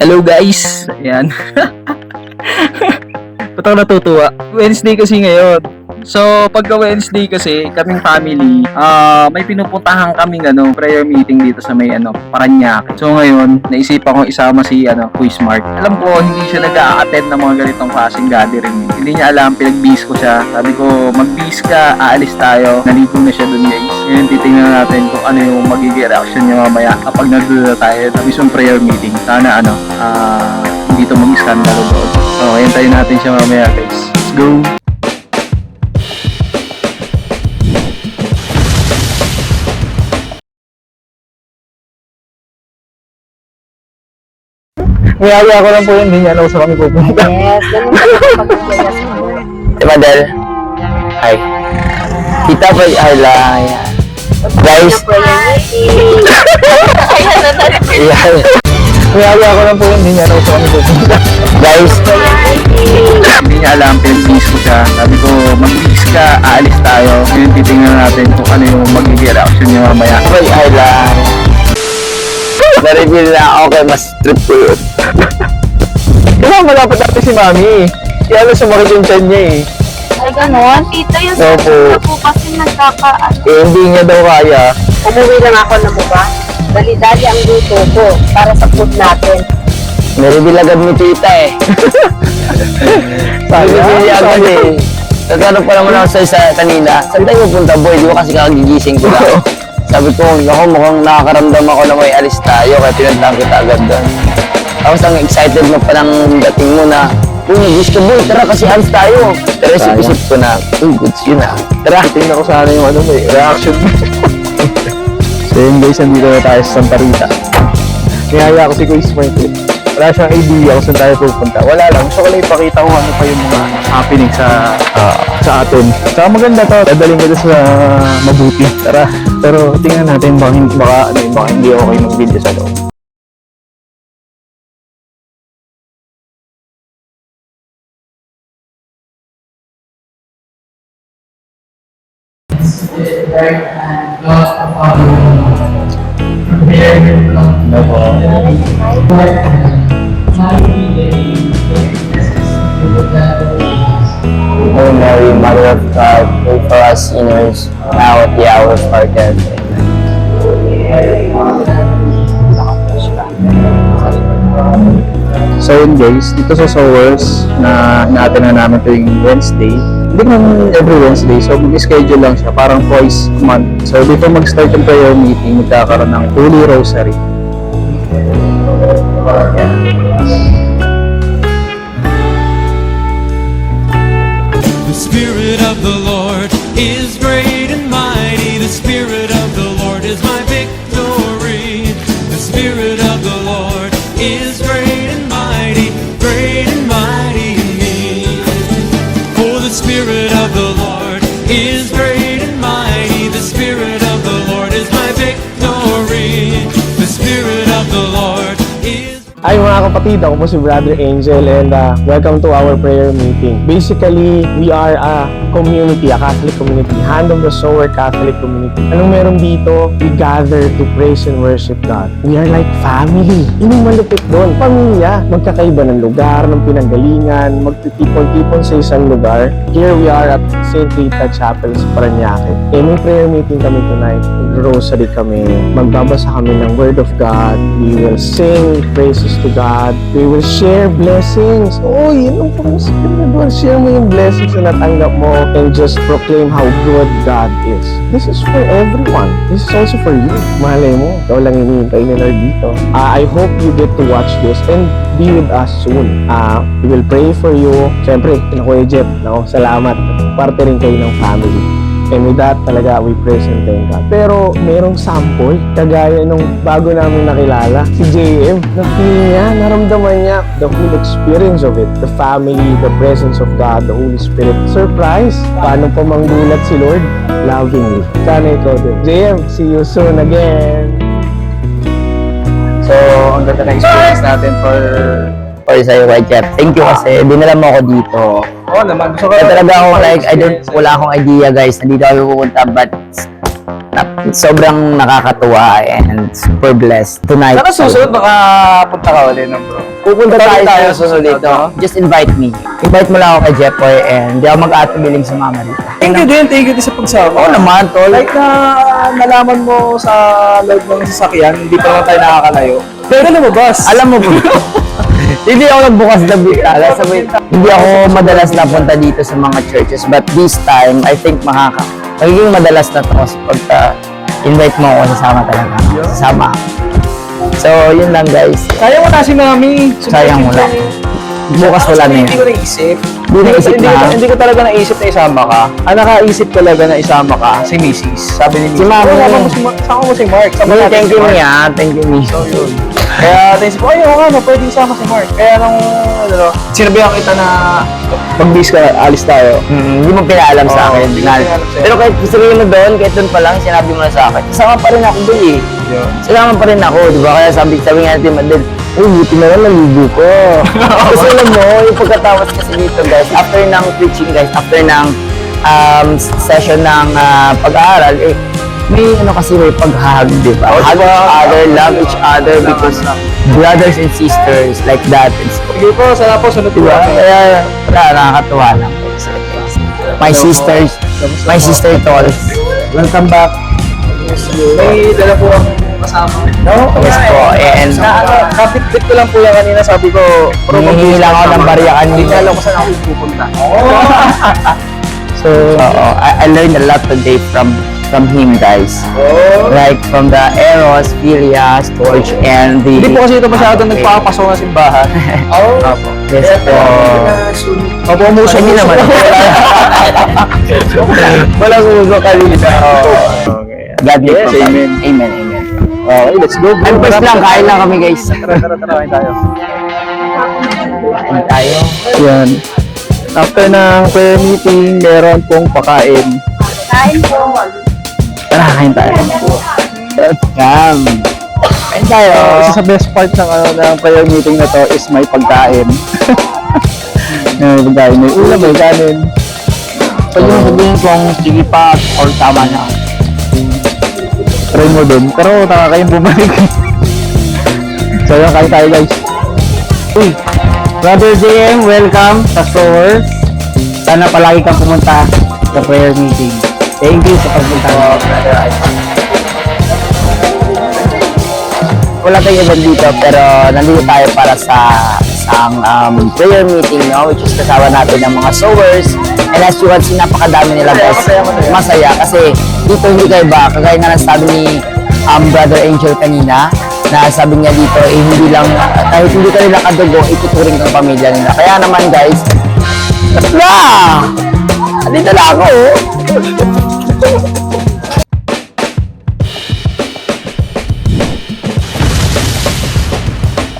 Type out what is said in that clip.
Hello guys! Ayan. Ba't ako natutuwa? Wednesday kasi ngayon. So, pagka Wednesday kasi, kaming family, may pinupuntahan kaming prayer meeting dito sa may Parañaque. So ngayon, naisipan kong isama si Quizmart. Alam ko, hindi siya nag-a-attend ng mga ganitong klaseng gathering. Hindi niya alam, pinag-bis ko siya. Sabi ko, mag-bis ka, aalis tayo. Naligo na siya dun guys. Ngayon, titingnan natin kung ano yung magiging reaction niya mamaya kapag nagdula tayo sa mismong prayer meeting. Sana hindi ito mag-iskandalo doon. So, hintayin natin siya mamaya guys. Let's go! Mayari ako lang po yun, hindi niya alam sa kami pupunta. Yes, ganun ka pag-pagpapaya sa mga. Diba, Del? Hi. Kita ba? Hala. Guys. Ayan. Mayari ako lang po yun, hindi niya alam sa kami pupunta. Guys. Hindi niya alam, pinag-bis ko siya. Sabi ko, mag-bis ka, aalis tayo. Ngayon, titingnan natin kung ano yung magiging reaction niya mamaya. Diba, hala. Na-reveal na, okay, mas trip ko yun. Diba, malapit natin si Mami. Kaya ano sumakit yung tiyan niya eh. Ay, gano'n. Tita, yung Opo. sa po kasi nagkakaano. Eh, hindi niya daw kaya. Umuwi lang ako na ba? Dali-dali ang luto ko para sa food natin. Na-reveal agad ni tita eh. Na-reveal agad eh. Nagkaroon pa naman ako sa kanina. Saan tayo pupunta, boy? Di ba kasi kakagigising ko lang. Sabi ko, ako mukhang nakakaramdam ako na may alis tayo, kaya pinuntahan kita agad doon. Tapos ang excited mo pa ng dating mo na, uy, nag-wish ka boy, tara kasi alis tayo. Pero isip ko na, uy, goods yun ah. Tara, tingnan ko sana yung may reaction. So yun guys, nandito na tayo sa Santa Rita. Nihaya ko si Quizmart eh. Wala siyang idea kung saan tayo pupunta. Wala lang, gusto ko lang ipakita kung ano pa yung mga happening sa atin. Saka maganda to, dadaling ko sa mabuti. Tara, pero tingnan natin baka hindi okay mag-video sa loob. O Mary, Mother of God, pray for us sinners, now at the hour of our death. So yun guys, dito sa Sowers na natin na namin tuwing Wednesday. Hindi naman every Wednesday, so mag-schedule lang siya, parang twice a month. So before mag-start yung prayer meeting, magkakaroon ng Holy Rosary. The Spirit of the Lord is great and mighty. The Spirit of the Lord is my victory. The Spirit of the Lord is great and mighty in me. Oh, the Spirit of the Lord is great and mighty. The Spirit of the Lord is my victory. The Spirit of the Lord is... Hi mga kapatid, ako po si Brother Angel and welcome to our prayer meeting. Basically, we are a community, a Catholic community, Hand of the Sower Catholic community. Anong meron dito? We gather to praise and worship God. We are like family. Yun yung malupit doon. Pamilya. Magkakaiba ng lugar, ng pinanggalingan, magtitipon-tipon sa isang lugar. Here we are at St. Rita Chapel sa Parañaque. Eh, may prayer meeting kami tonight. Mag-rosary kami. Magbabasa kami ng Word of God. We will sing praises to God. We will share blessings. Oh, yun ang pamasakin na doon. Share mo yung blessings na natanggap mo and just proclaim how good God is. This is for everyone. This is also for you. Malay mo, ikaw lang hinihintay ni Lord dito. I hope you get to watch this and be with us soon. We will pray for you. Siyempre, Kuya Jeff, no? Salamat. Parte rin kayo ng family. And with that, talaga, we praise and thank God. Pero, merong sample, kagaya nung bago namin nakilala, si JM, na-feel niya, naramdaman niya the whole experience of it. The family, the presence of God, the Holy Spirit. Surprise! Paano pa manggulat si Lord? Lovingly. Sana ikaw din. JM, see you soon again! So, ang ganda na experience natin for Sa'yo, Kuya Jeff. Thank you kasi dinala mo ako dito. naman. Gusto ko Kaya talaga ako like, wala akong idea guys, nandito kami pupunta, but sobrang nakakatuwa and super blessed tonight. Sana susunod baka punta ka ulit no bro. Pupunta tayo tayo sa susunod susunod, dito. no? Just invite me. Invite mo lang ako kay Jepoy and di ako mag-atubiling sa mama dito. Thank you din sa pagsama. Oo naman, tol. Like na nalaman mo sa loob ng sasakyan, hindi pa naman tayo nakakalayo. Pero lumabas. Alam mo po, hindi ako nagbukas ng bitala. Hindi ako madalas napunta dito sa mga churches. But this time, I think magiging madalas na to kasi pagka invite mo ako, sasama talaga. Sasama. So, yun lang guys. Sayang mo na si Mami. Sayang mo lang. Bukas wala na yun. Hindi ko naisip. Hindi Hindi ko talaga naisip na isama ka. Ang nakaisip talaga na isama ka, si Mrs. Sabi ni Mrs. Si Mami. Sama mo si Mark. Sama natin Thank si you Mark. me ah. Thank you me. So, yun. Kaya naisip ko, ayaw nga, pwede isama si Mark. Kaya nung, sinabihan kita na mag-bis ka, alis tayo. Hindi mo pinaalam sa Oo, akin. hindi ko pinaalam sa'yo. Pero kahit sabihin mo doon, kahit doon pa lang, sinabi mo na sa akin. Kasama pa rin ako doon eh. Yun. Kasama pa rin ako, di ba? Kaya sabi nga natin, Madel, uy, buti na lang naligo ko. Kasi alam mo, yung pagkatapos kasi dito guys, after ng preaching guys, after ng session ng pag-aaral, may kasi may pag-hug, di ba? Hug each other, love each other because brothers and sisters like that. Sige po, sana po, sunod po Diba? kami. Kaya, nakakatuwa lang. My sisters, my sister tolls. Welcome back. May dala po ang kasama. No? Yes po, and Kapit-bit ko lang po yan kanina, sabi ko, hinihingi lang ako ng barya Hindi kanina. alam ko saan ako pupunta. So, I learned a lot today from him guys. Like from the Eros, Phileas, Torch, and the... Hindi po kasi ito masyadong nagpapasok ng simbahan. Opo. Yes po. Opo, umuso Hindi naman. Walang uso kanina. God bless. Yes, amen. Amen, amen. Okay, let's go. And first lang, kain lang kami guys. Tara, kain tayo. Kain tayo. Yan. After ng prayer meeting, meron pong pakain. Kain po. Tara, kain tayo. Yum. Kain tayo. Isa sa best part ng prayer meeting na to is may pagkain. May pagkain. May ulam, may kanin. Pwede mo sabihin kung sige pa or tama na. Try mo dun. Pero taka kayong bumalik. So yun, kain tayo guys. Uy, Brother JM, welcome sa store. Sana palagi kang pumunta sa prayer meeting. Thank you sa pagpunta mo, Brother Isaac. Wala tayong event dito, pero nandito tayo para sa isang prayer meeting, no? Which is kasama natin ng mga sowers. And as you can see, napakadami nila guys. Masaya kasi dito hindi kayo ba, kagaya nga nasabi ni Brother Angel kanina, na sabi niya dito, hindi lang, kahit hindi ka nila kadugo, ituturing ng pamilya nila. Kaya naman guys, dito na ako.